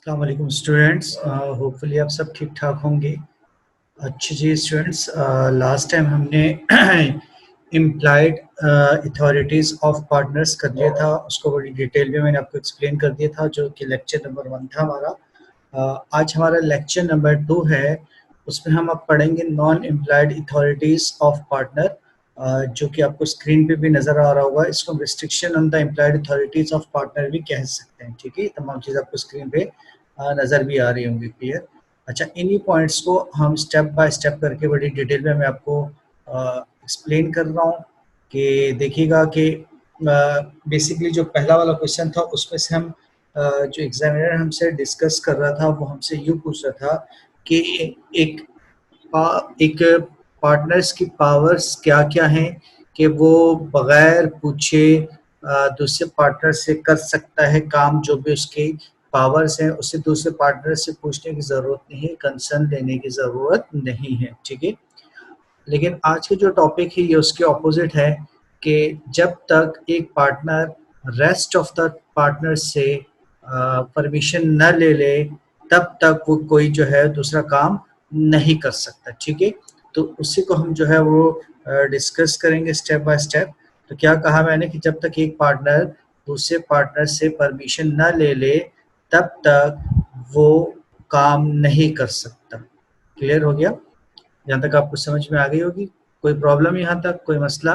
अस्सलाम वालेकुम students, hopefully आप सब ठीक ठाक होंगे। अच्छा जी स्टूडेंट्स, लास्ट टाइम हमने इम्प्लाइड अथॉरिटीज़ ऑफ पार्टनर्स कर लिया था। उसको बड़ी डिटेल में मैंने आपको एक्सप्लेन कर दिया था, जो कि लेक्चर नंबर 1 था हमारा। आज हमारा लेक्चर नंबर 2 है। उसमें हम अब पढ़ेंगे non employed authorities of partner, जो कि आपको स्क्रीन पे भी नज़र आ रहा होगा। इसको restriction on the employed authorities of partner भी कह सकते हैं। ठीक है, तमाम चीज़ आपको स्क्रीन पे नज़र भी आ रही होंगी क्लियर। अच्छा, इन्हीं पॉइंट्स को हम स्टेप बाय स्टेप करके बड़ी डिटेल में मैं आपको एक्सप्लेन कर रहा हूँ कि देखिएगा कि बेसिकली जो पहला वाला क्वेश्चन था उसमें से हम जो एग्जामिनर हमसे डिस्कस कर रहा था वो हमसे यूँ पूछ रहा था कि एक एक पार्टनर्स की पावर्स क्या-क्या हैं कि वो बगैर पूछे दूसरे पार्टनर से कर सकता है काम। जो भी उसकी पावर्स हैं उसे दूसरे पार्टनर से पूछने की ज़रूरत नहीं है, कंसर्न लेने की ज़रूरत नहीं है। ठीक है? लेकिन आज के जो टॉपिक है ये उसके ऑपोजिट है कि जब तक एक partner rest of the partner से परमिशन न ले ले तब तक वो कोई जो है दूसरा काम नहीं कर सकता। ठीक है, तो उसी को हम जो है वो डिस्कस करेंगे स्टेप बाय स्टेप। तो क्या कहा मैंने कि जब तक एक पार्टनर दूसरे पार्टनर से परमिशन न ले ले तब तक वो काम नहीं कर सकता। क्लियर हो गया? यहाँ तक आपको समझ में आ गई होगी। कोई प्रॉब्लम यहाँ तक, कोई मसला?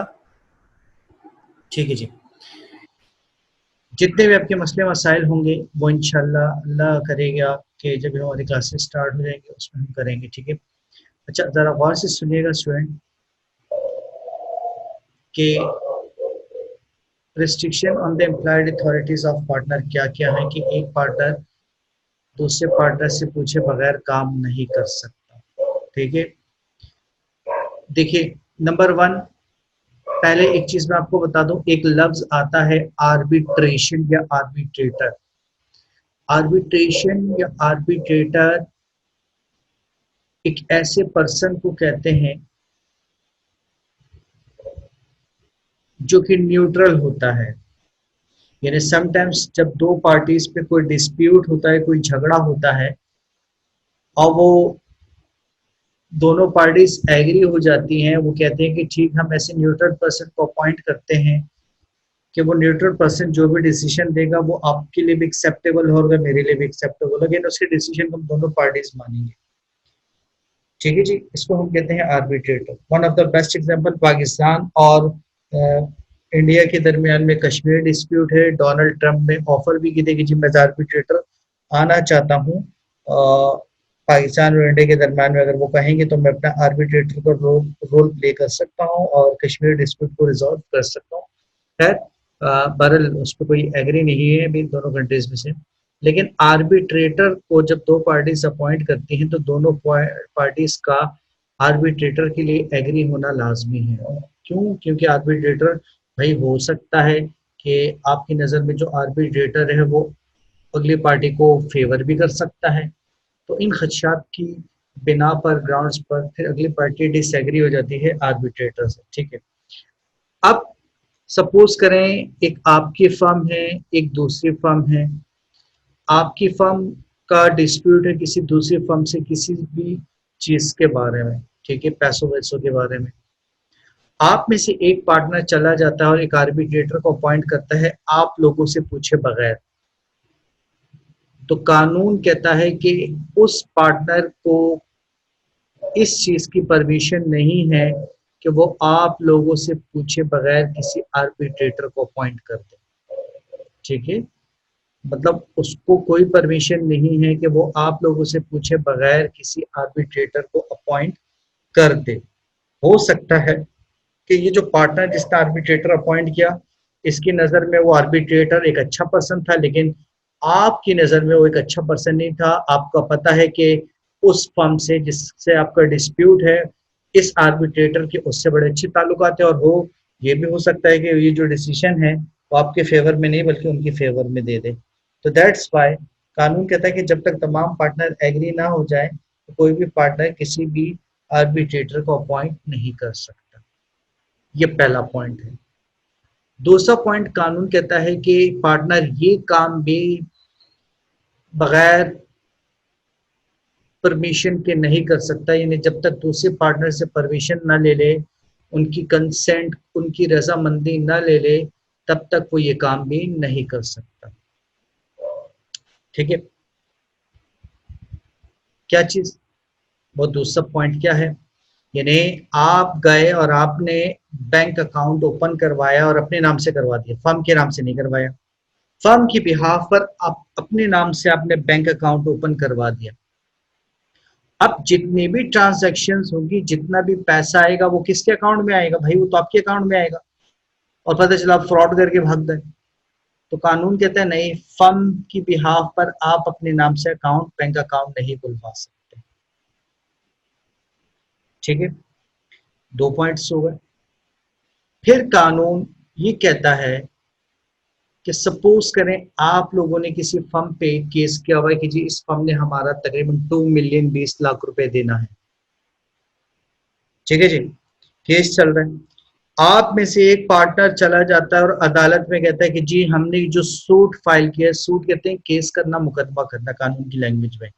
ठीक है जी। जितने भी आपके मसले मसाइल होंगे वो इंशाल्लाह अल्लाह करेगा कि जब हमारी क्लासेस स्टार्ट हो जाएंगी उसमें हम करेंगे। ठीक है। अच्छा, ज़रा गौर से सुनिएगा स्टूडेंट कि restriction on the employed authorities of partner क्या क्या है कि एक पार्टनर दूसरे पार्टनर से पूछे बगैर काम नहीं कर सकता। ठीक है, देखिए नंबर 1, पहले एक चीज मैं आपको बता दूं, एक लफ्ज आता है आर्बिट्रेशन या आर्बिट्रेटर। आर्बिट्रेशन या आर्बिट्रेटर एक ऐसे पर्सन को कहते हैं जो कि न्यूट्रल होता है। यानी समटाइम्स जब दो पार्टीज पे कोई डिस्प्यूट होता है, कोई झगड़ा होता है और वो दोनों पार्टीज एग्री हो जाती हैं, वो कहते हैं कि ठीक, हम ऐसे न्यूट्रल पर्सन को अपॉइंट करते हैं कि वो न्यूट्रल पर्सन जो भी डिसीजन देगा वो आपके लिए भी एक्सेप्टेबल होगा, मेरे लिए भी एक्सेप्टेबल होगा, लेकिन उसके डिसीजन को हम दोनों पार्टीज मानेंगे। ठीक है जी, इसको हम कहते हैं arbitrator. One of the best example Pakistan और इंडिया के दरमियान में कश्मीर डिस्प्यूट है। डोनाल्ड ट्रंप ने ऑफर भी की थी कि जी मैं आर्बिट्रेटर आना चाहता हूँ पाकिस्तान और इंडिया के दरमियान में। अगर वो कहेंगे तो मैं अपना आर्बिट्रेटर का रोल प्ले कर सकता हूँ और कश्मीर डिस्प्यूट को रिजॉल्व कर सकता हूँ। खैर, बहरहाल उस पर कोई एग्री नहीं है अभी दोनों कंट्रीज में से। लेकिन आर्बिट्रेटर को जब दो पार्टीज अपॉइंट करती हैं तो दोनों पार्टीज का आर्बिट्रेटर के लिए एग्री होना लाजमी है। क्यों? क्योंकि आर्बिट्रेटर, भाई हो सकता है कि आपकी नज़र में जो आर्बिट्रेटर है वो अगली पार्टी को फेवर भी कर सकता है। तो इन खदशात की बिना पर, ग्राउंड्स पर फिर अगली पार्टी डिसएग्री हो जाती है आर्बिट्रेटर से। ठीक है, अब सपोज करें एक आपकी फर्म है, एक दूसरी फर्म है। आपकी फर्म का डिस्प्यूट है किसी दूसरी फर्म से किसी भी चीज के बारे में। ठीक है, पैसों वैसों के बारे में। आप में से एक पार्टनर चला जाता है और एक आर्बिट्रेटर को अपॉइंट करता है आप लोगों से पूछे बगैर। तो कानून कहता है कि उस पार्टनर को इस चीज की परमिशन नहीं है कि वो आप लोगों से पूछे बगैर किसी आर्बिट्रेटर को अपॉइंट कर दे। ठीक है, मतलब उसको कोई परमिशन नहीं है कि वो आप लोगों से पूछे बगैर किसी आर्बिट्रेटर को अपॉइंट कर दे। हो सकता है कि ये जो पार्टनर जिसने आर्बिट्रेटर अपॉइंट किया, इसकी नज़र में वो आर्बिट्रेटर एक अच्छा पर्सन था, लेकिन आपकी नज़र में वो एक अच्छा पर्सन नहीं था। आपका पता है कि उस फर्म से जिससे आपका डिस्प्यूट है, इस आर्बिट्रेटर के उससे बड़े अच्छे ताल्लुकात है, और वो ये भी हो सकता है कि ये जो डिसीजन है वो आपके फेवर में नहीं बल्कि उनकी फेवर में दे दे। तो दैट्स वाई कानून कहता है कि जब तक तमाम पार्टनर एग्री ना हो जाए तो कोई भी पार्टनर किसी भी आर्बिट्रेटर को अपॉइंट नहीं कर सकता। ये पहला पॉइंट है। दूसरा पॉइंट, कानून कहता है कि पार्टनर ये काम भी बगैर परमिशन के नहीं कर सकता, यानी जब तक दूसरे पार्टनर से परमिशन ना ले ले, उनकी कंसेंट, उनकी रजामंदी ना ले ले, तब तक वो ये काम भी नहीं कर सकता। ठीक है, क्या चीज, वो दूसरा पॉइंट क्या है, यानी आप गए और आपने बैंक अकाउंट ओपन करवाया और अपने नाम से करवा दिया, फर्म के नाम से नहीं करवाया, फर्म की बिहाफ पर आप अपने नाम से आपने बैंक अकाउंट ओपन करवा दिया। अब जितनी भी ट्रांजैक्शंस होगी, जितना भी पैसा आएगा, वो किसके अकाउंट में आएगा भाई, वो तो आपके अकाउंट में आएगा, और पता चला आप फ्रॉड करके भाग गए। तो कानून कहता है नहीं, फर्म की बिहाफ पर आप अपने नाम से अकाउंट, बैंक अकाउंट नहीं खुलवा सकते। ठीक है, दो पॉइंट्स हो गए। फिर कानून ये कहता है कि सपोज करें आप लोगों ने किसी फर्म पे केस किया हुआ है कि जी इस फर्म ने हमारा तकरीबन 2 मिलियन 20 लाख रुपए देना है। ठीक है जी, केस चल रहा है, आप में से एक पार्टनर चला जाता है और अदालत में कहता है कि जी हमने जो सूट फाइल किया है, सूट कहते हैं केस करना, मुकदमा करना कानून की लैंग्वेज में,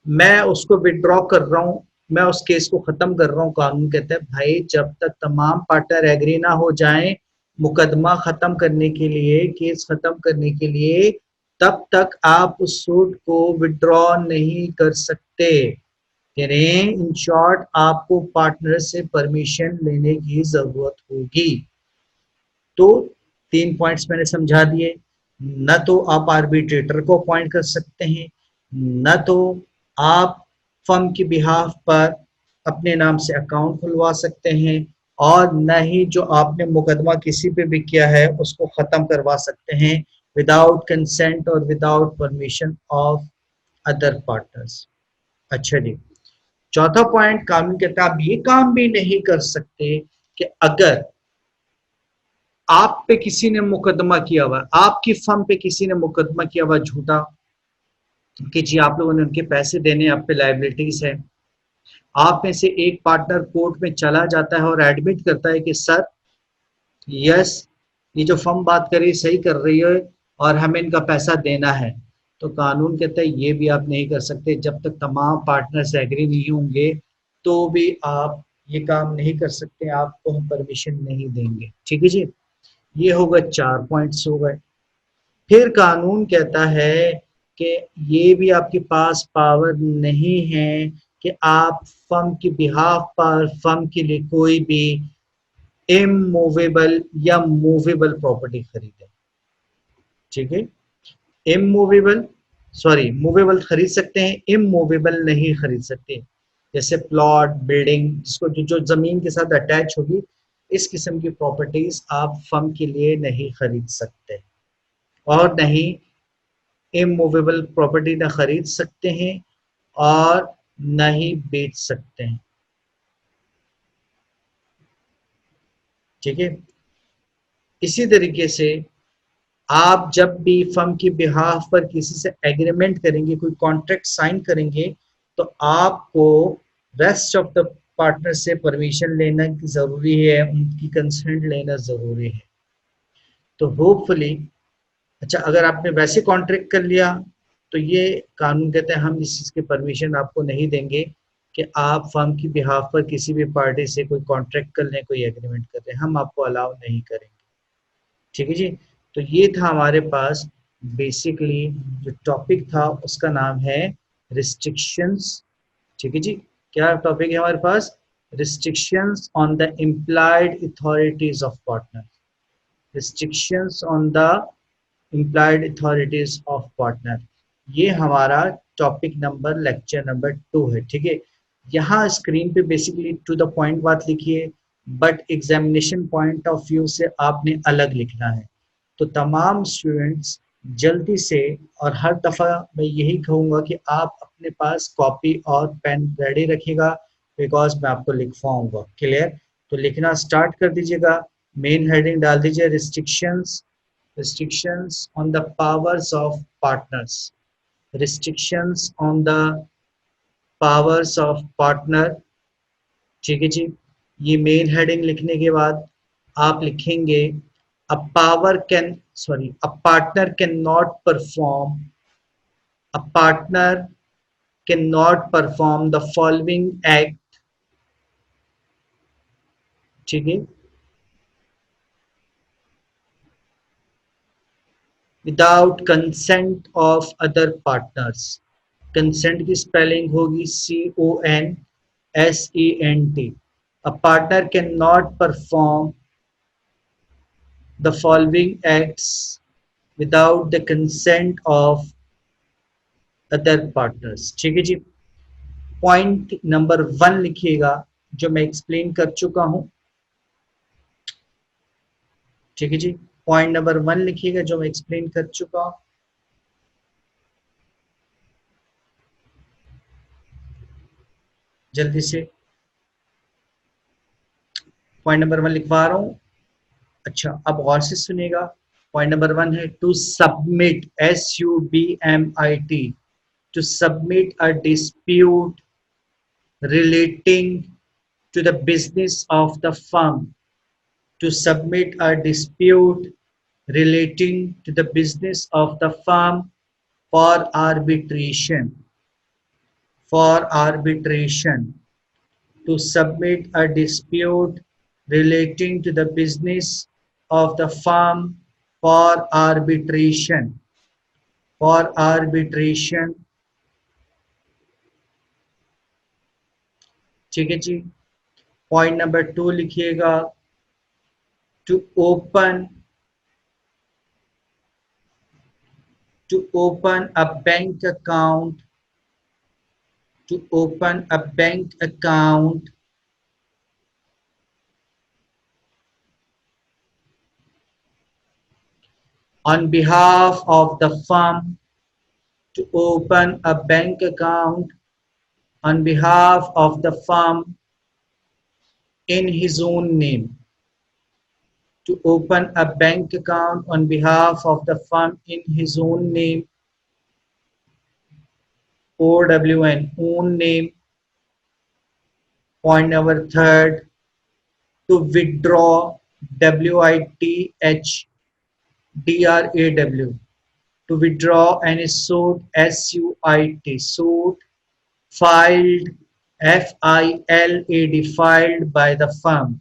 मैं उसको विड्रॉ कर रहा हूं, मैं उस केस को खत्म कर रहा हूं। कानून कहता है भाई जब तक तमाम पार्टनर एग्री ना हो जाएं मुकदमा खत्म करने के लिए, केस खत्म करने के लिए, तब तक आप उस सूट को विड्रॉ नहीं कर सकते। यानी इन शॉर्ट आपको पार्टनर से परमिशन लेने की जरूरत होगी। तो 3 पॉइंट्स मैंने समझा दिए, न तो आप आर्बिट्रेटर को अपॉइंट कर सकते हैं, न तो आप फर्म की बिहाफ पर अपने नाम से अकाउंट खुलवा सकते हैं, और न ही जो आपने मुकदमा किसी पे भी किया है उसको खत्म करवा सकते हैं विदाउट कंसेंट और without permission of other partners. अच्छा जी, चौथा पॉइंट कानून कहता है आप ये काम भी नहीं कर सकते कि अगर आप पे किसी ने मुकदमा किया हुआ, आपकी फर्म पे किसी ने मुकदमा किया हुआ झूठा कि जी आप लोगों ने उनके पैसे देने, आप पे लाइबिलिटीज है, आप में से एक पार्टनर कोर्ट में चला जाता है और एडमिट करता है कि सर यस, ये जो फर्म बात कर रही है सही कर रही है और हमें इनका पैसा देना है, तो कानून कहता है ये भी आप नहीं कर सकते जब तक तमाम पार्टनर्स एग्री नहीं होंगे, तो भी आप ये काम नहीं कर सकते, आपको हम परमिशन नहीं देंगे। ठीक है जी, ये होगा 4 पॉइंट्स हो गए। फिर कानून कहता है कि ये भी आपके पास पावर नहीं है कि आप फर्म की बिहाफ पर फर्म के लिए कोई भी इमूवेबल या मूवेबल प्रॉपर्टी खरीदें। ठीक है, इमूवेबल, सॉरी मूवेबल खरीद सकते हैं, इमूवेबल नहीं खरीद सकते। जैसे प्लॉट, बिल्डिंग, जिसको जो जमीन के साथ अटैच होगी, इस किस्म की प्रॉपर्टीज आप फर्म के लिए नहीं खरीद सकते, और नहीं इमूवेबल प्रॉपर्टी ना खरीद सकते हैं और न ही बेच सकते हैं। ठीक है, इसी तरीके से आप जब भी फर्म की बिहाफ पर किसी से एग्रीमेंट करेंगे, कोई कॉन्ट्रैक्ट साइन करेंगे, तो आपको रेस्ट ऑफ द पार्टनर से परमिशन लेना जरूरी है, उनकी कंसेंट लेना जरूरी है। तो होपफुली, अच्छा अगर आपने वैसे कॉन्ट्रैक्ट कर लिया तो ये कानून कहते हैं हम इस चीज़ की परमिशन आपको नहीं देंगे कि आप फर्म की बिहाफ पर किसी भी पार्टी से कोई कॉन्ट्रैक्ट कर लें, कोई एग्रीमेंट कर लें, हम आपको अलाउ नहीं करेंगे। ठीक है जी, तो ये था हमारे पास बेसिकली जो टॉपिक था उसका नाम है रिस्ट्रिक्शंस। ठीक है जी, क्या टॉपिक है हमारे पास, restrictions on the implied authorities of partner, restrictions on the implied authorities of partner, ये हमारा टॉपिक नंबर, लेक्चर नंबर 2 है। ठीक है, यहाँ स्क्रीन पे बेसिकली टू द पॉइंट बात लिखी है, but examination point of view से आपने अलग लिखना है। तो तमाम स्टूडेंट्स जल्दी से, और हर दफ़ा मैं यही कहूँगा कि आप अपने पास कॉपी और पेन रेडी रखिएगा, बिकॉज मैं आपको लिखवाऊंगा। क्लियर, तो लिखना स्टार्ट कर दीजिएगा। मेन हेडिंग डाल दीजिए restrictions, restrictions on the powers of partners, restrictions on the powers of partner। ठीक है जी, ये मेन हेडिंग लिखने के बाद आप लिखेंगे a power can, sorry, a partner can not perform A partner cannot perform the following act, ठीक है, without consent of other partners. Consent की स्पेलिंग होगी CONSENT. A partner cannot perform the following acts without the consent of other partners. ठीक है जी. Point number 1 लिखिएगा जो मैं explain कर चुका हूं. ठीक है जी. पॉइंट नंबर 1 लिखिएगा जो मैं एक्सप्लेन कर चुका हूं. जल्दी से पॉइंट नंबर 1 लिखवा रहा हूं. अच्छा, अब गौर से सुनिएगा. पॉइंट नंबर 1 है to submit, SUBMIT, to submit a dispute relating to the business of the firm. To submit a dispute relating to the business of the firm for arbitration. For arbitration. To submit a dispute relating to the business of the firm for arbitration. For arbitration. ठीक है जी. Point number 2 लिखिएगा to open a bank account, to open a bank account on behalf of the firm, to open a bank account on behalf of the firm in his own name. To open a bank account on behalf of the firm in his own name. OWN, own name. Point number 3, to withdraw, WITHDRAW, to withdraw any suit, SUIT, suit filed, FILAD, filed by the firm.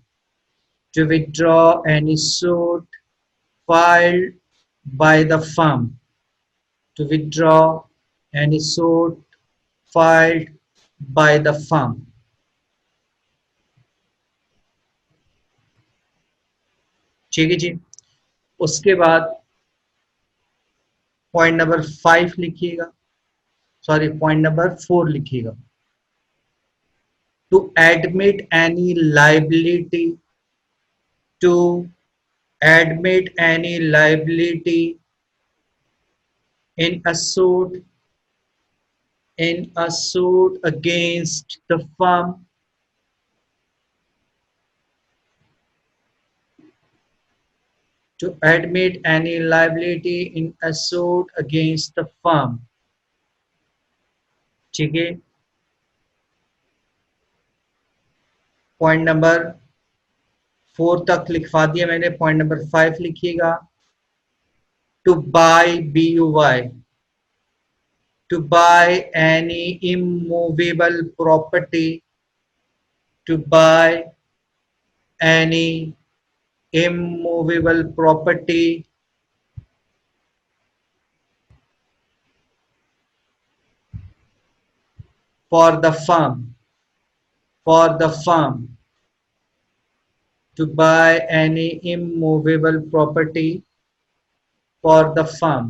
To withdraw any suit filed by the firm. To withdraw any suit filed by the firm. ठीक है जी. उसके बाद point number 5 लिखिएगा, sorry point number 4 लिखिएगा. To admit any liability, टू admit any liability in a suit against the firm, to admit any liability in a suit against the firm. ठीक है. Point number 4 तक लिखवा दिया मैंने. पॉइंट नंबर 5 लिखिएगा. To buy, BUY, to buy any immovable property, to buy any immovable property for the firm, for the firm, to buy any immovable property for the firm.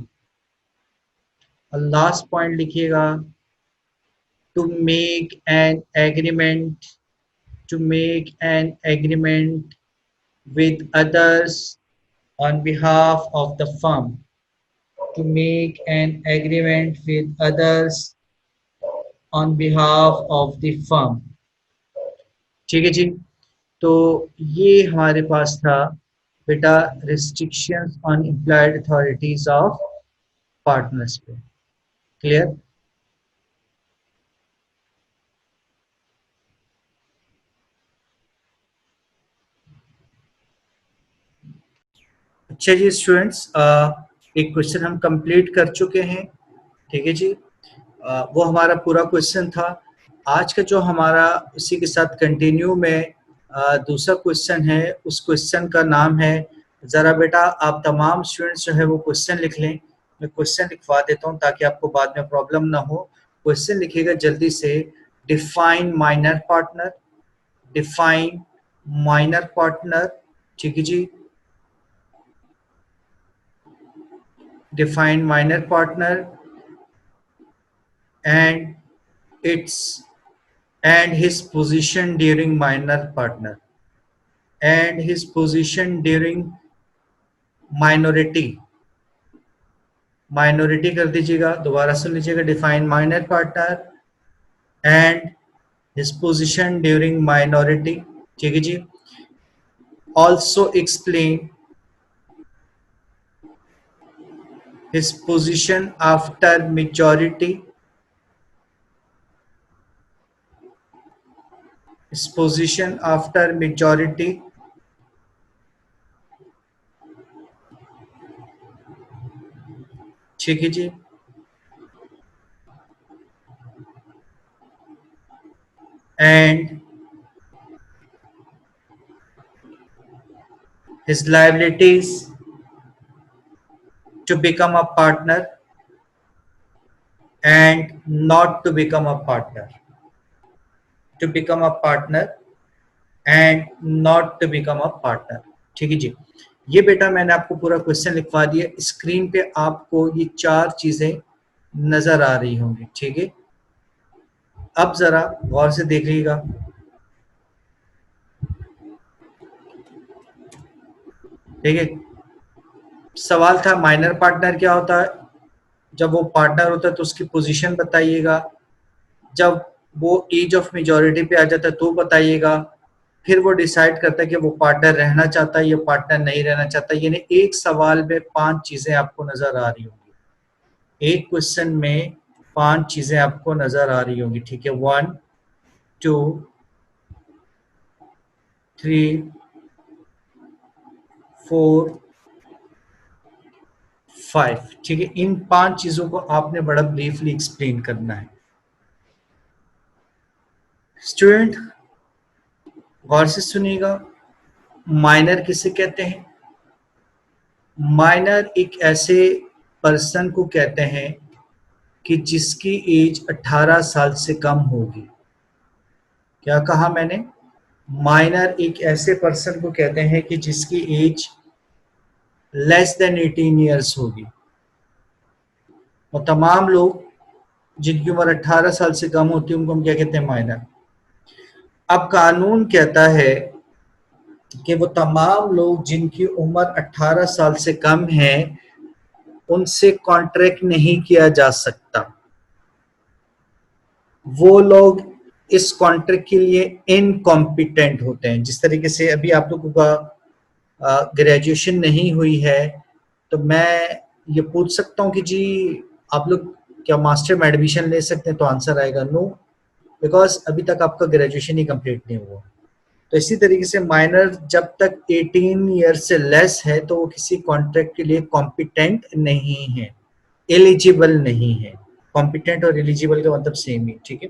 और last point लिखिएगा. to make an agreement, to make an agreement with others on behalf of the firm, to make an agreement with others on behalf of the firm. ठीक है जी. तो ये हमारे पास था बेटा restrictions on employed authorities of partners पे. Clear. अच्छा जी students, एक क्वेश्चन हम कंप्लीट कर चुके हैं. ठीक है जी. वो हमारा पूरा क्वेश्चन था। आज का जो हमारा उसी के साथ कंटिन्यू में दूसरा क्वेश्चन है, उस क्वेश्चन का नाम है, ज़रा बेटा आप तमाम स्टूडेंट्स जो है वो क्वेश्चन लिख लें। मैं क्वेश्चन लिखवा देता हूँ ताकि आपको बाद में प्रॉब्लम ना हो। क्वेश्चन लिखिएगा जल्दी से। Define minor partner, define minor partner, ठीक है जी। Define minor partner and its and his position during minor partner and his position during minority। Minority कर दीजिएगा, दोबारा सुन लीजिएगा। Define minor partner and his position during minority, ठीक है जी। Also explain his position after majority, his position after majority, ठीक है जी। And his liabilities to become a partner and not to become a partner, to become a partner and not to become a partner, ठीक है जी। ये बेटा मैंने आपको पूरा क्वेश्चन लिखवा दिया। स्क्रीन पे आपको ये चार चीजें नजर आ रही होंगी, ठीक है। अब जरा गौर से देखिएगा। ठीक है, सवाल था माइनर पार्टनर क्या होता है। जब वो पार्टनर होता है तो उसकी पोजीशन बताइएगा। जब वो एज ऑफ मेजॉरिटी पे आ जाता है तो बताइएगा। फिर वो डिसाइड करता है कि वो पार्टनर रहना चाहता है या पार्टनर नहीं रहना चाहता। यानी एक सवाल में 5 चीजें आपको नजर आ रही होंगी। एक क्वेश्चन में 5 चीजें आपको नजर आ रही होंगी, ठीक है। 1 2 3 4 5, ठीक है। इन 5 चीजों को आपने बड़ा ब्रीफली एक्सप्लेन करना है। स्टूडेंट गौर से सुनिएगा। माइनर किसे कहते हैं? माइनर एक ऐसे पर्सन को कहते हैं कि जिसकी एज 18 साल से कम होगी। क्या कहा मैंने? माइनर एक ऐसे पर्सन को कहते हैं कि जिसकी एज लेस देन 18 ईयर्स होगी। और तमाम लोग जिनकी उम्र 18 साल से कम होती है उनको हम क्या कहते हैं? माइनर। अब कानून कहता है कि वो तमाम लोग जिनकी उम्र 18 साल से कम है उनसे कॉन्ट्रैक्ट नहीं किया जा सकता। वो लोग इस कॉन्ट्रैक्ट के लिए इनकॉम्पिटेंट होते हैं। जिस तरीके से अभी आप लोगों का ग्रेजुएशन नहीं हुई है तो मैं ये पूछ सकता हूँ कि जी आप लोग क्या मास्टर में एडमिशन ले सकते हैं? तो आंसर आएगा नो, बिकॉज अभी तक आपका ग्रेजुएशन ही कंप्लीट नहीं हुआ। तो इसी तरीके से माइनर जब तक 18 ईयर से लेस है तो वो किसी कॉन्ट्रैक्ट के लिए कॉम्पिटेंट नहीं है, एलिजिबल नहीं है। कॉम्पिटेंट और एलिजिबल का मतलब सेम ही, ठीक है।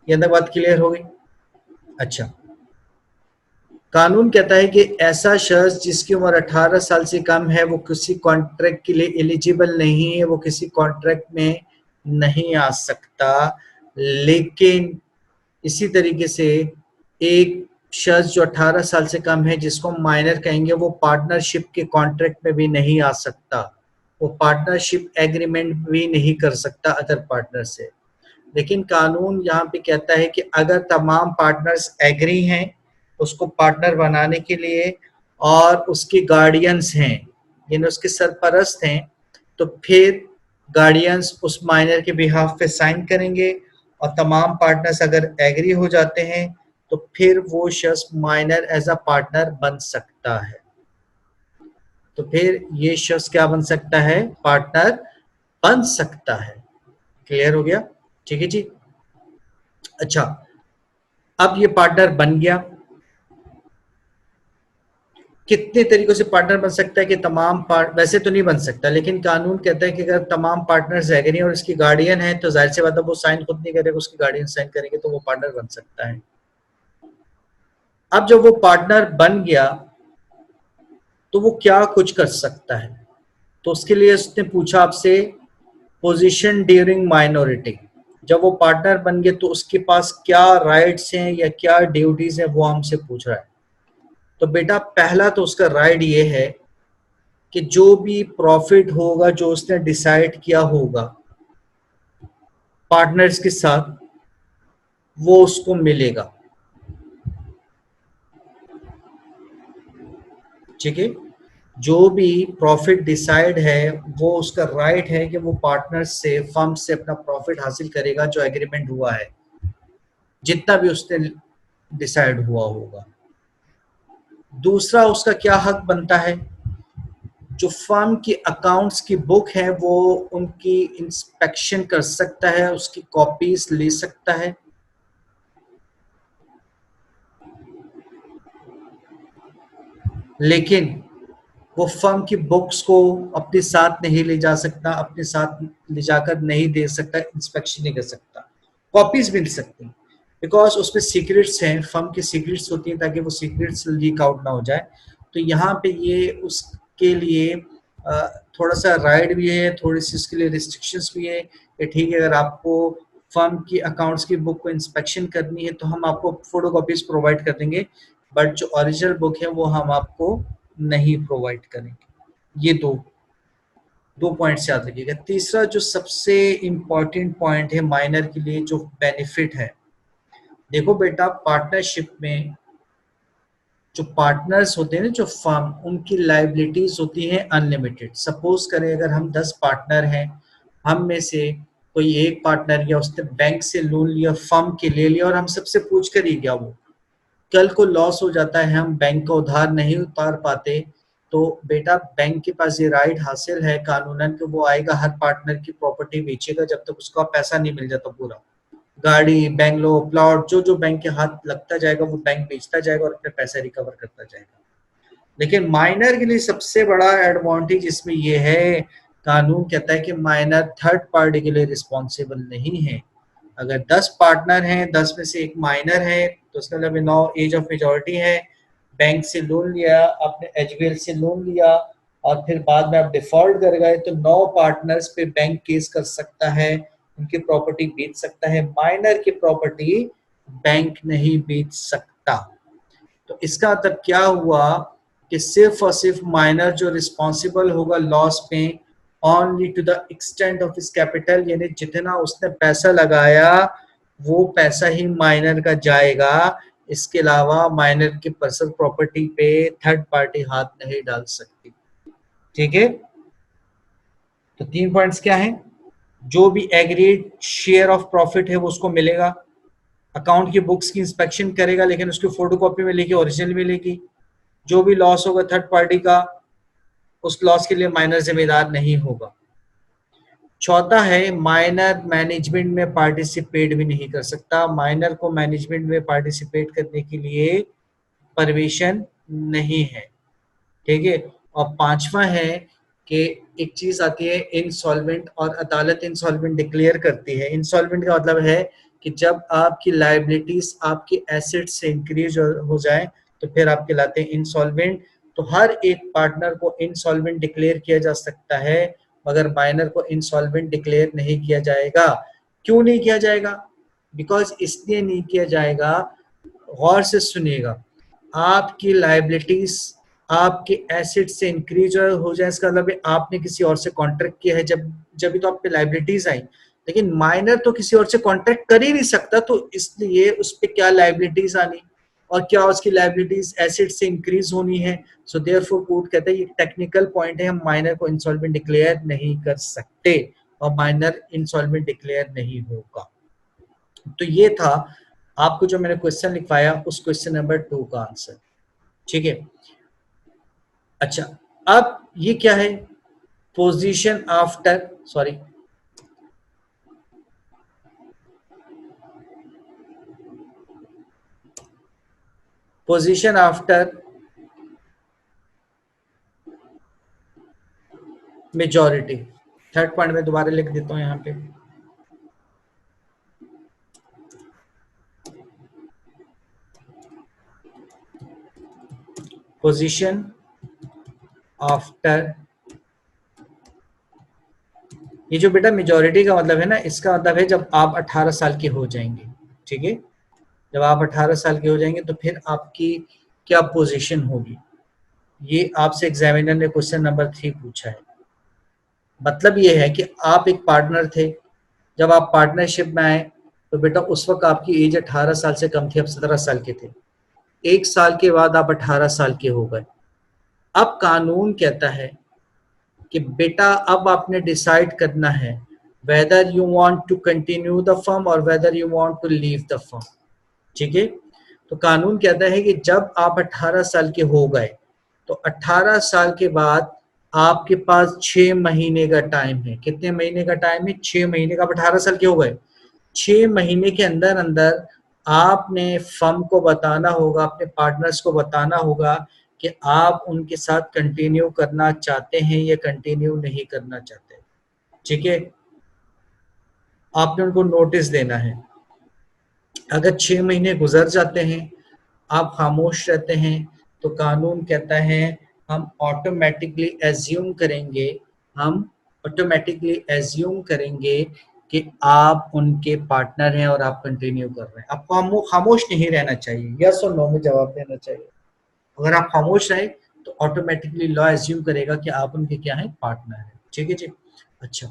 ये अंदर बात क्लियर हो गई? अच्छा, कानून कहता है कि ऐसा शख्स जिसकी उम्र 18 साल से कम है वो किसी कॉन्ट्रैक्ट के लिए एलिजिबल नहीं है, वो किसी कॉन्ट्रैक्ट में नहीं आ सकता। लेकिन इसी तरीके से एक शख्स जो 18 साल से कम है जिसको माइनर कहेंगे वो पार्टनरशिप के कॉन्ट्रैक्ट में भी नहीं आ सकता। वो पार्टनरशिप एग्रीमेंट भी नहीं कर सकता अदर पार्टनर से। लेकिन कानून यहाँ पे कहता है कि अगर तमाम पार्टनर्स एग्री हैं उसको पार्टनर बनाने के लिए और उसके गार्डियंस हैं यानी उसके सरपरस्त हैं, तो फिर गार्डियंस उस माइनर के बिहाफ पे साइन करेंगे और तमाम पार्टनर्स अगर एग्री हो जाते हैं तो फिर वो शख्स माइनर एज अ पार्टनर बन सकता है। तो फिर ये शख्स क्या बन सकता है? पार्टनर बन सकता है। क्लियर हो गया? ठीक है जी। अच्छा, अब ये पार्टनर बन गया, कितने तरीकों से पार्टनर बन सकता है कि तमाम पार्ट, वैसे तो नहीं बन सकता, लेकिन कानून कहता है कि अगर तमाम पार्टनर्स एग्री और इसकी गार्डियन है तो जाहिर सी बात है वो साइन खुद नहीं करेगा, उसकी गार्डियन साइन करेंगे तो वो पार्टनर बन सकता है। अब जब वो पार्टनर बन गया तो वो क्या कुछ कर सकता है, तो उसके लिए उसने पूछा आपसे पोजीशन ड्यूरिंग माइनॉरिटी। जब वो पार्टनर बन गए तो उसके पास क्या राइट्स हैं या क्या ड्यूटीज हैं वो हमसे पूछ रहा है। तो बेटा पहला तो उसका राइट ये है कि जो भी प्रॉफिट होगा जो उसने डिसाइड किया होगा पार्टनर्स के साथ वो उसको मिलेगा। ठीक है, जो भी प्रॉफिट डिसाइड है वो उसका राइट है कि वो पार्टनर्स से फर्म से अपना प्रॉफिट हासिल करेगा जो एग्रीमेंट हुआ है, जितना भी उसने डिसाइड हुआ होगा। दूसरा उसका क्या हक बनता है, जो फर्म की अकाउंट्स की बुक है वो उनकी इंस्पेक्शन कर सकता है, उसकी कॉपीज ले सकता है। लेकिन वो फर्म की बुक्स को अपने साथ नहीं ले जा सकता, अपने साथ ले जाकर नहीं दे सकता, इंस्पेक्शन नहीं कर सकता। कॉपीज मिल सकती हैं बिकॉज उसमें सीक्रेट्स हैं, फर्म की सीक्रेट्स होती हैं ताकि वो सीक्रेट्स लीक आउट ना हो जाए। तो यहाँ पे ये उसके लिए थोड़ा सा राइट भी है, थोड़ी सी उसके लिए रिस्ट्रिक्शंस भी है कि ठीक है अगर आपको फर्म की अकाउंट्स की बुक को इंस्पेक्शन करनी है तो हम आपको फोटो कॉपीज प्रोवाइड कर देंगे, बट जो ओरिजिनल बुक है वो हम आपको नहीं प्रोवाइड करेंगे। ये दो दो पॉइंट्स याद रखिएगा। तीसरा जो सबसे इम्पॉर्टेंट पॉइंट है माइनर के लिए जो बेनिफिट है, देखो बेटा पार्टनरशिप में जो पार्टनर्स होते हैं ना, जो फर्म, उनकी लाइबिलिटीज होती हैं अनलिमिटेड। सपोज करें अगर हम 10 पार्टनर हैं, हम में से कोई एक पार्टनर या उसने बैंक से लोन लिया, फर्म के ले लिया और हम सबसे पूछ कर ही गया, वो कल को लॉस हो जाता है, हम बैंक का उधार नहीं उतार पाते, तो बेटा बैंक के पास ये राइट हासिल है कानूनन कि वो आएगा हर पार्टनर की प्रॉपर्टी बेचेगा जब तक उसका पैसा नहीं मिल जाता पूरा। गाड़ी, बंगलो, प्लॉट, जो जो बैंक के हाथ लगता जाएगा वो बैंक बेचता जाएगा और अपने पैसे रिकवर करता जाएगा। लेकिन माइनर के लिए सबसे बड़ा एडवांटेज इसमें यह है, कानून कहता है कि माइनर थर्ड पार्टी के लिए रिस्पॉन्सिबल नहीं है। अगर 10 पार्टनर हैं, 10 में से एक माइनर है तो उसका मतलब नौ एज ऑफ मेजोरिटी है, बैंक से लोन लिया, आपने एचबीएल से लोन लिया और फिर बाद में आप डिफॉल्ट कर गए तो 9 पार्टनर्स पे बैंक केस कर सकता है, उनकी प्रॉपर्टी बेच सकता है। माइनर की प्रॉपर्टी बैंक नहीं बेच सकता। तो इसका मतलब क्या हुआ कि सिर्फ और सिर्फ माइनर जो रिस्पॉन्सिबल होगा लॉस पे only to the extent of his capital, यानी जितना उसने पैसा लगाया वो पैसा ही माइनर का जाएगा। इसके अलावा माइनर की पर्सनल प्रॉपर्टी पे थर्ड पार्टी हाथ नहीं डाल सकती। ठीक है, तो 3 पॉइंट्स क्या है, जो भी एग्रीड शेयर ऑफ प्रॉफिट है वो उसको मिलेगा, अकाउंट की बुक्स की इंस्पेक्शन करेगा लेकिन उसकी फोटोकॉपी मिलेगी, ओरिजिनल मिलेगी। जो भी लॉस होगा थर्ड पार्टी का, उस लॉस के लिए माइनर जिम्मेदार नहीं होगा। चौथा है माइनर मैनेजमेंट में पार्टिसिपेट भी नहीं कर सकता, माइनर को मैनेजमेंट में पार्टिसिपेट करने के लिए परमिशन नहीं है। ठीक है, और पांचवा है कि एक चीज आती है इंसॉल्वेंट, और अदालत इंसॉल्वेंट डिक्लेयर करती है। इंसॉल्वेंट का मतलब है कि जब आपकी लाइबिलिटीज आपकी एसेट से इंक्रीज हो जाए तो फिर आप कहलाते हैं इंसॉल्वेंट। तो हर एक पार्टनर को इंसॉल्वेंट डिक्लेयर किया जा सकता है, मगर माइनर को इंसॉल्वेंट डिक्लेयर नहीं किया जाएगा। क्यों नहीं किया जाएगा? बिकॉज इसलिए नहीं किया जाएगा, गौर से सुनिएगा, आपकी लाइबिलिटीज आपके एसेट से इंक्रीज हो जाए इसका मतलब है आपने किसी और से कॉन्ट्रैक्ट किया है, जब भी तो आप पे लाइबिलिटीज आई। लेकिन माइनर तो किसी और से कॉन्ट्रैक्ट कर ही नहीं सकता, तो इसलिए उस पर क्या लाइबिलिटीज आनी और क्या उसकी लाइबिलिटीज एसेट से इंक्रीज होनी है। सो देयरफॉर कोर्ट कहता है ये टेक्निकल पॉइंट है, हम माइनर को इंसॉल्वेंट डिक्लेयर नहीं कर सकते और माइनर इंसॉल्वेंट डिक्लेयर नहीं होगा। तो ये था आपको जो मैंने क्वेश्चन लिखवाया उस क्वेश्चन नंबर 2 का आंसर। ठीक है, अच्छा अब ये क्या है, position after, sorry, position after majority. Third point में दोबारा लिख देता हूं यहाँ पे, पोजीशन आफ्टर, ये जो बेटा मेजॉरिटी का मतलब है ना, इसका मतलब है जब आप 18 साल के हो जाएंगे, ठीक है, जब आप 18 साल के हो जाएंगे तो फिर आपकी क्या पोजीशन होगी, ये आपसे एग्जामिनर ने क्वेश्चन नंबर 3 पूछा है। मतलब ये है कि आप एक पार्टनर थे, जब आप पार्टनरशिप में आए तो बेटा उस वक्त आपकी एज 18 साल से कम थी, आप 17 साल के थे। एक साल के बाद आप 18 साल के हो गए। अब कानून कहता है कि बेटा अब आपने डिसाइड करना है whether you want to continue the firm और whether you want to leave the firm, ठीक है। तो कानून कहता है कि जब आप 18 साल के हो गए तो 18 साल के बाद आपके पास 6 महीने का टाइम है। कितने महीने का टाइम है? 6 महीने का। आप 18 साल के हो गए, 6 महीने के अंदर अंदर आपने फर्म को बताना होगा, अपने पार्टनर्स को बताना होगा कि आप उनके साथ कंटिन्यू करना चाहते हैं या कंटिन्यू नहीं करना चाहते, ठीक है। आपने उनको नोटिस देना है। अगर 6 महीने गुजर जाते हैं, आप खामोश रहते हैं, तो कानून कहता है हम ऑटोमेटिकली एज्यूम करेंगे, हम ऑटोमेटिकली एज्यूम करेंगे कि आप उनके पार्टनर हैं और आप कंटिन्यू कर रहे हैं। आपको खामोश नहीं रहना चाहिए, यस और नो में जवाब देना चाहिए। अगर आप खामोश रहे तो ऑटोमेटिकली लॉ एज्यूम करेगा कि आप उनके क्या हैं, पार्टनर हैं, ठीक है जी। अच्छा,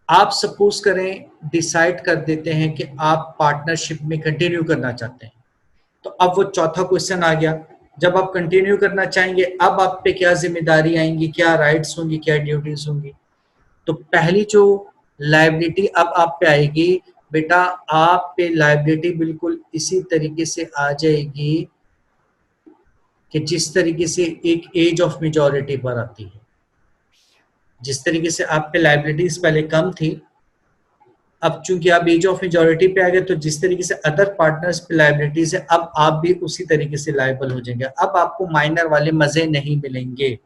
आप सपोज करें डिसाइड कर देते हैं कि आप पार्टनरशिप में कंटिन्यू करना चाहते हैं, तो अब वो चौथा क्वेश्चन आ गया। जब आप कंटिन्यू करना चाहेंगे अब आप पे क्या जिम्मेदारी आएंगी, क्या राइट्स होंगी, क्या ड्यूटीज होंगी। तो पहली जो लायबिलिटी अब आप पे आएगी बेटा, आप पे लायबिलिटी बिल्कुल इसी तरीके से आ जाएगी कि जिस तरीके से एक एज ऑफ मेजॉरिटी पर आती है। जिस तरीके से आप पे लायबिलिटीज पहले कम थी, अब चूंकि आप एज ऑफ मेजॉरिटी पे आ गए, तो जिस तरीके से अदर पार्टनर्स पे लायबिलिटीज है, अब आप भी उसी तरीके से लायबल हो जाएंगे। अब आपको माइनर वाले मजे नहीं मिलेंगे,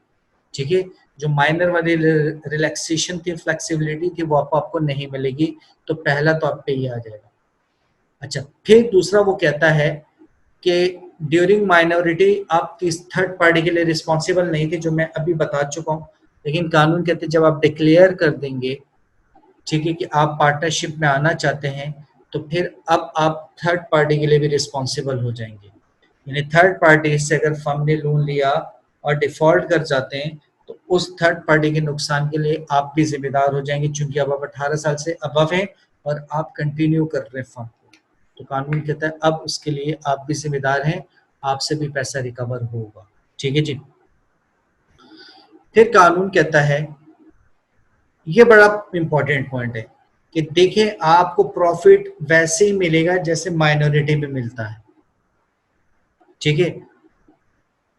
ठीक है। जो माइनर वाली रिलैक्सेशन थी, फ्लेक्सिबिलिटी थी, वो आपको नहीं मिलेगी। तो पहला तो आप पे ही आ जाएगा। अच्छा, फिर दूसरा वो कहता है कि ड्यूरिंग माइनॉरिटी आप इस थर्ड पार्टी के लिए रिस्पॉन्सिबल नहीं थे, जो मैं अभी बता चुका हूँ। लेकिन कानून कहते हैं जब आप डिक्लेयर कर देंगे, ठीक है, कि आप पार्टनरशिप में आना चाहते हैं, तो फिर अब आप थर्ड पार्टी के लिए भी रिस्पॉन्सिबल हो जाएंगे। यानी थर्ड पार्टी से अगर फर्म ने लोन लिया और डिफॉल्ट कर जाते हैं, तो उस थर्ड पार्टी के नुकसान के लिए आप भी जिम्मेदार हो जाएंगे, चूंकि अब आप 18 साल से अबव हैं और आप कंटिन्यू कर रहे हैं फर्म को। तो कानून कहता है अब उसके लिए आप भी जिम्मेदार हैं, आपसे भी पैसा रिकवर होगा, ठीक है जी। फिर कानून कहता है, ये बड़ा इंपॉर्टेंट पॉइंट है, कि देखें आपको प्रॉफिट वैसे ही मिलेगा जैसे माइनॉरिटी में मिलता है, ठीक है।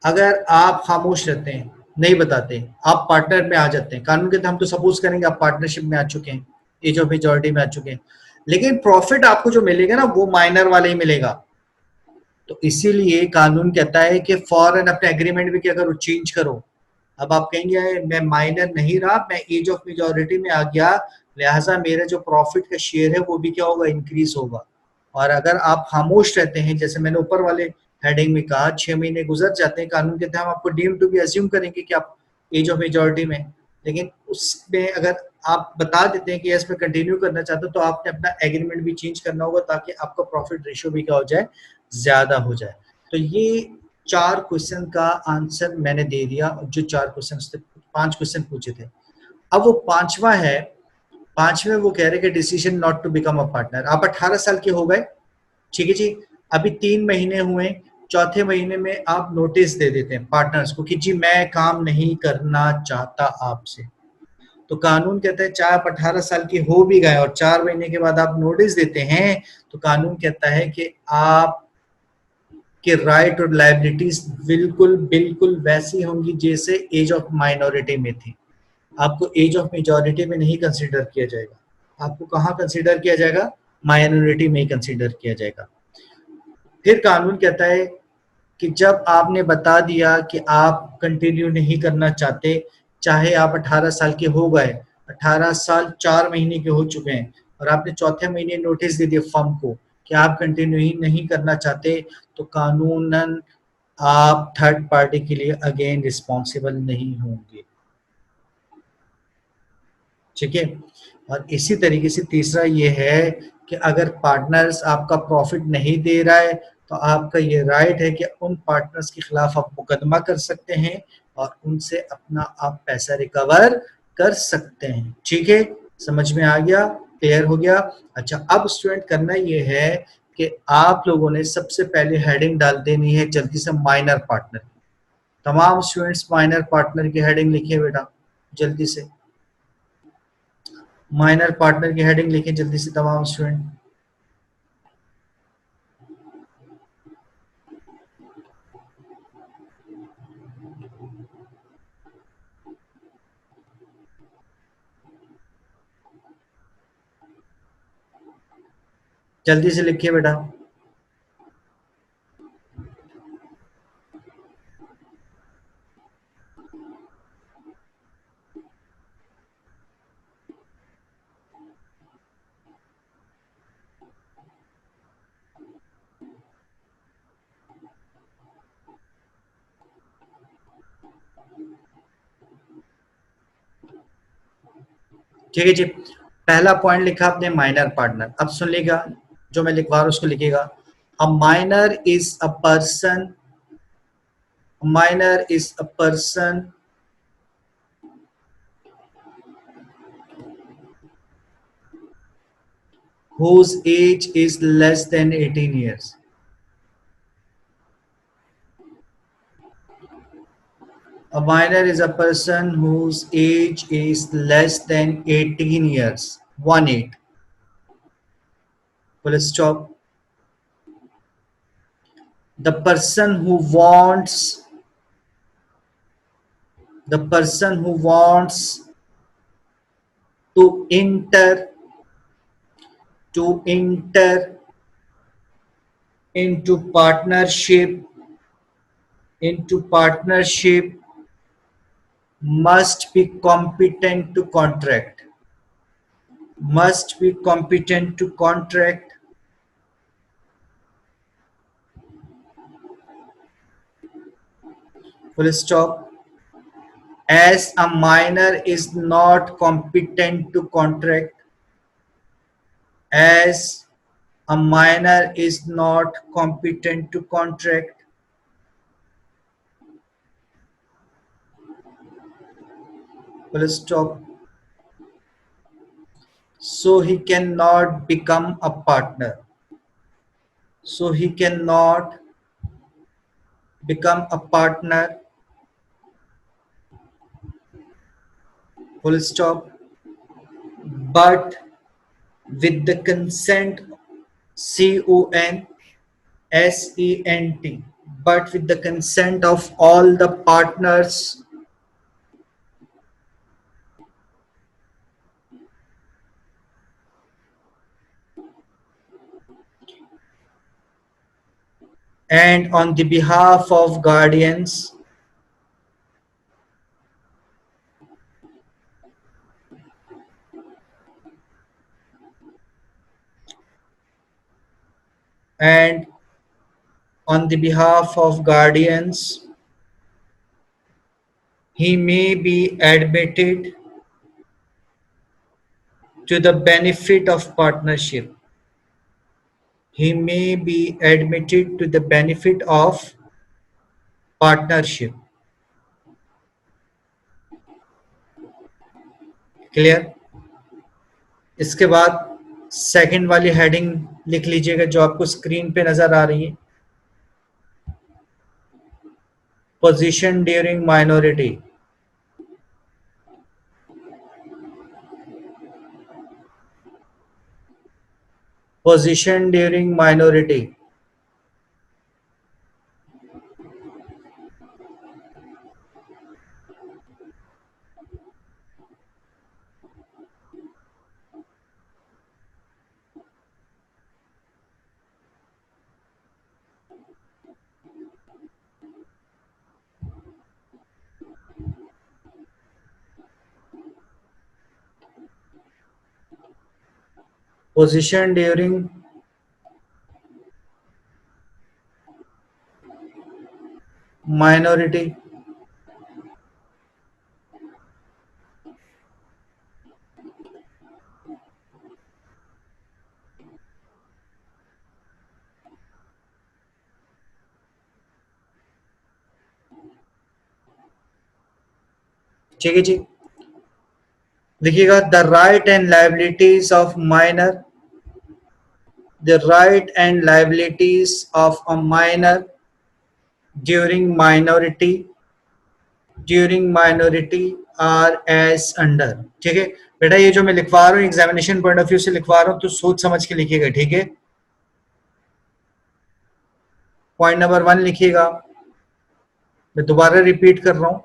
अगर आप खामोश रहते हैं, नहीं बताते, आप पार्टनर में आ जाते हैं, कानून के तहत हम तो सपोज करेंगे आप पार्टनरशिप में आ चुके हैं, एज ऑफ मेजॉरिटी में आ चुके हैं, लेकिन प्रॉफिट आपको जो मिलेगा ना वो माइनर वाले ही मिलेगा। तो इसीलिए कानून कहता है कि फॉरन अपने एग्रीमेंट में क्या करो, चेंज करो। अब आप कहेंगे मैं माइनर नहीं रहा, मैं एज ऑफ मेजॉरिटी में आ गया, लिहाजा मेरा जो प्रॉफिट का शेयर है वो भी क्या होगा, इंक्रीज होगा। और अगर आप खामोश रहते हैं, जैसे मैंने ऊपर वाले हेडिंग में कहा, 6 महीने गुजर जाते हैं, कानून के तहत हम आपको डीम टू बी अज्यूम करेंगे कि आप एज ऑफ मेजॉरिटी में, लेकिन उसमें अगर आप बता देते हैं कि यस मैं कंटिन्यू करना चाहता हूँ, तो आपने अपना एग्रीमेंट भी चेंज करना होगा ताकि आपका प्रॉफिट रेशियो भी क्या हो जाए, ज्यादा हो जाए। तो ये 4 क्वेश्चन का आंसर मैंने दे दिया, जो 4 क्वेश्चन थे, 5 क्वेश्चन पूछे थे। अब वो पांचवा है, पांचवें वो कह रहे कि decision not to become a partner. आप 18 साल के हो गए, ठीक है जी, अभी 3 महीने हुए, चौथे महीने में आप नोटिस दे देते हैं पार्टनर्स को कि जी मैं काम नहीं करना चाहता आपसे। तो कानून कहता है चाहे आप 18 साल के हो भी गए और 4 महीने के बाद आप नोटिस देते हैं, तो कानून कहता है कि आप के राइट और लायबिलिटीज बिल्कुल बिल्कुल वैसी होंगी जैसे एज ऑफ माइनॉरिटी में थी। आपको एज ऑफ मेजॉरिटी में नहीं कंसीडर किया जाएगा, आपको कहाँ कंसीडर किया जाएगा, माइनॉरिटी में ही कंसीडर किया जाएगा। फिर कानून कहता है कि जब आपने बता दिया कि आप कंटिन्यू नहीं करना चाहते, चाहे आप 18 साल के हो गए, 18 साल 4 महीने के हो चुके हैं और आपने चौथे महीने नोटिस दे दिया फर्म को कि आप कंटिन्यू ही नहीं करना चाहते, तो कानूनन आप थर्ड पार्टी के लिए अगेन रिस्पॉन्सिबल नहीं होंगे। ठीक है। और इसी तरीके से तीसरा ये है कि अगर पार्टनर्स आपका प्रॉफिट नहीं दे रहा है, तो आपका ये राइट है कि उन पार्टनर्स के खिलाफ आप मुकदमा कर सकते हैं और उनसे अपना आप पैसा रिकवर कर सकते हैं। ठीक है, समझ में आ गया, क्लियर हो गया। अच्छा, अब स्टूडेंट करना ये है कि आप लोगों ने सबसे पहले हेडिंग डाल देनी है जल्दी से माइनर पार्टनर। तमाम स्टूडेंट्स माइनर पार्टनर की हेडिंग लिखिए बेटा जल्दी से। माइनर पार्टनर की हेडिंग लिखें जल्दी से तमाम स्टूडेंट। जल्दी से लिखिए बेटा। ठीक है जी, पहला पॉइंट लिखा आपने माइनर पार्टनर। अब सुन लीजिएगा, जो मैं लिखवा रहा हूं उसको लिखिएगा। A minor is a person, minor is a person whose age is less than 18 years. A minor is a person whose age is less than 18 years. 1 8. Full stop. The person who wants, the person who wants to enter into partnership must be competent to contract, must be competent to contract. Full stop. As a minor is not competent to contract, as a minor is not competent to contract, full stop, so he cannot become a partner, so he cannot become a partner, full stop, but with the consent, consent, but with the consent of all the partners and on the behalf of guardians, and on the behalf of guardians, he may be admitted to the benefit of partnership. He may be admitted to the benefit of partnership. Clear. इसके बाद second वाली heading लिख लीजिएगा जो आपको screen पे नजर आ रही है। Position during minority. Position during minority. position during minority. ठीक है जी, लिखिएगा the right and liabilities of minor, the right and liabilities of a minor during minority are as under। ठीक है बेटा, ये जो मैं लिखवा रहा हूँ एग्जामिनेशन पॉइंट ऑफ व्यू से लिखवा रहा हूँ, तो सोच समझ के लिखिएगा। ठीक है, पॉइंट नंबर 1 लिखिएगा, मैं दोबारा रिपीट कर रहा हूँ,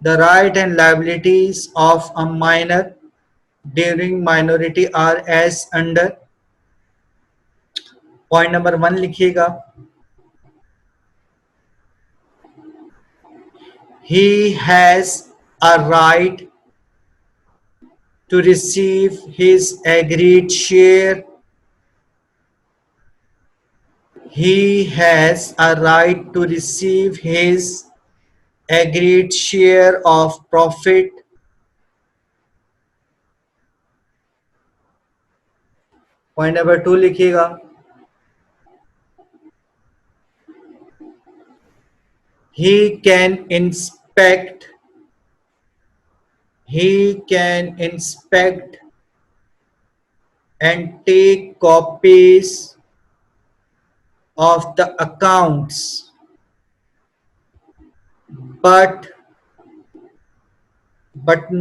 the right and liabilities of a minor during minority are as under. Point number 1 लिखिएगा, he has a right to receive his agreed share, he has a right to receive his agreed share of profit। Point number 2 लिखिएगा, he can inspect and take copies of the accounts, but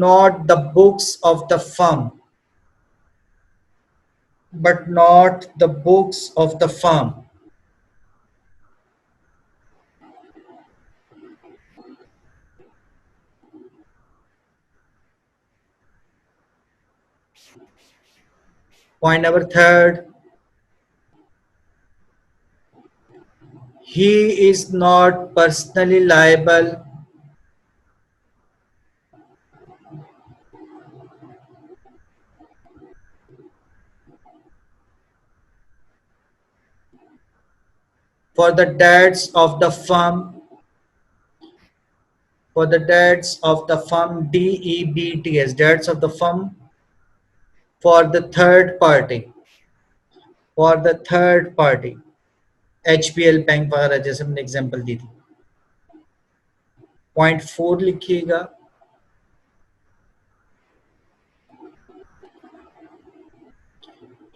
not the books of the firm, but not the books of the firm। Point number 3, he is not personally liable for the debts of the firm, DEBTS, debts of the firm for the third party, HPL bank वगैरह जैसे हमने example दी थी। Point 4 लिखिएगा,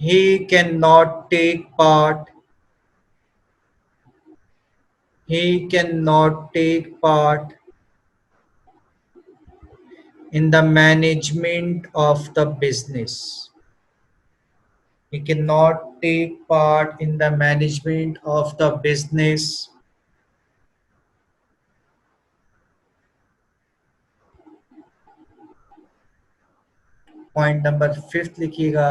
he cannot take part in the management of the business, he cannot take part in the management of the business। Point number 5 लिखिएगा,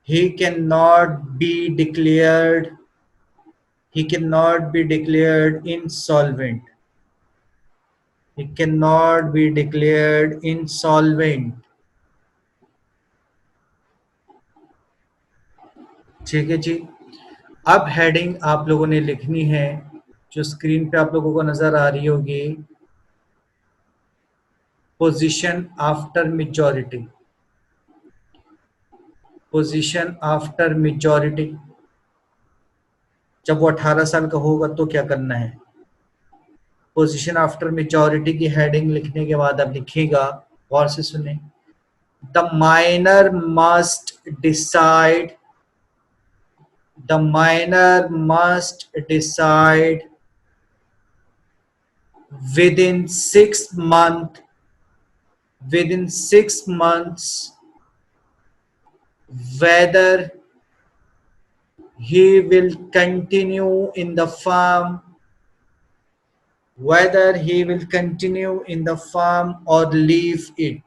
he cannot be declared insolvent, ठीक है जी। अब heading आप लोगों ने लिखनी है, जो स्क्रीन पे आप लोगों को नजर आ रही होगी, पोजीशन आफ्टर मेजॉरिटी। जब वो 18 साल का होगा तो क्या करना है, पोजीशन आफ्टर मेजॉरिटी की हेडिंग लिखने के बाद आप लिखिएगा, गौर से सुने, the minor must decide within 6 months whether he will continue in the firm, or leave it,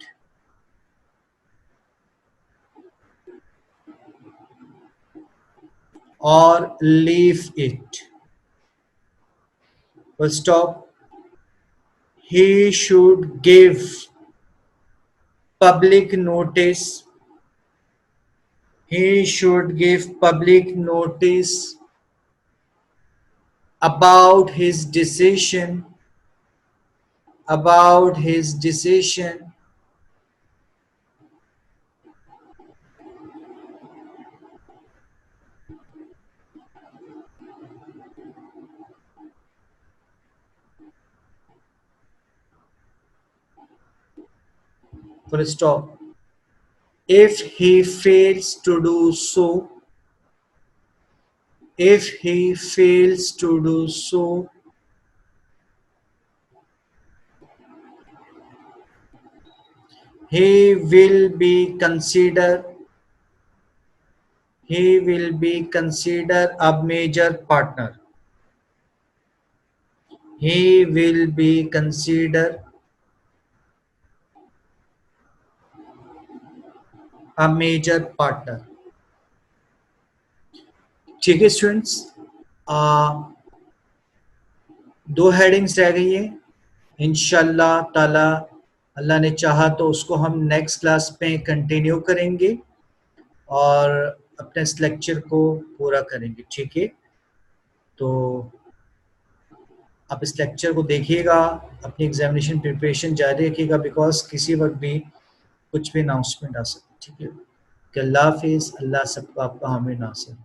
Full stop। He should give public notice He should give public notice about his decision, about his decision. Full stop. If he fails to do so, if he fails to do so, he will be considered he will be considered a major partner. He will be considered a major partner. ठीक है students, दो headings रह गई है। इंशाल्लाह ताला अल्लाह ने चाहा तो उसको हम नेक्स्ट क्लास में कंटिन्यू करेंगे और अपने इस लेक्चर को पूरा करेंगे। ठीक है, तो आप इस लेक्चर को देखिएगा, अपनी एग्जामिनेशन प्रिपरेशन जारी रखिएगा, बिकॉज किसी वक्त भी कुछ भी अनाउंसमेंट आ सकती है। ठीक है, अल्लाह हाफिज़, अल्लाह सबको आपका हामी नासिर।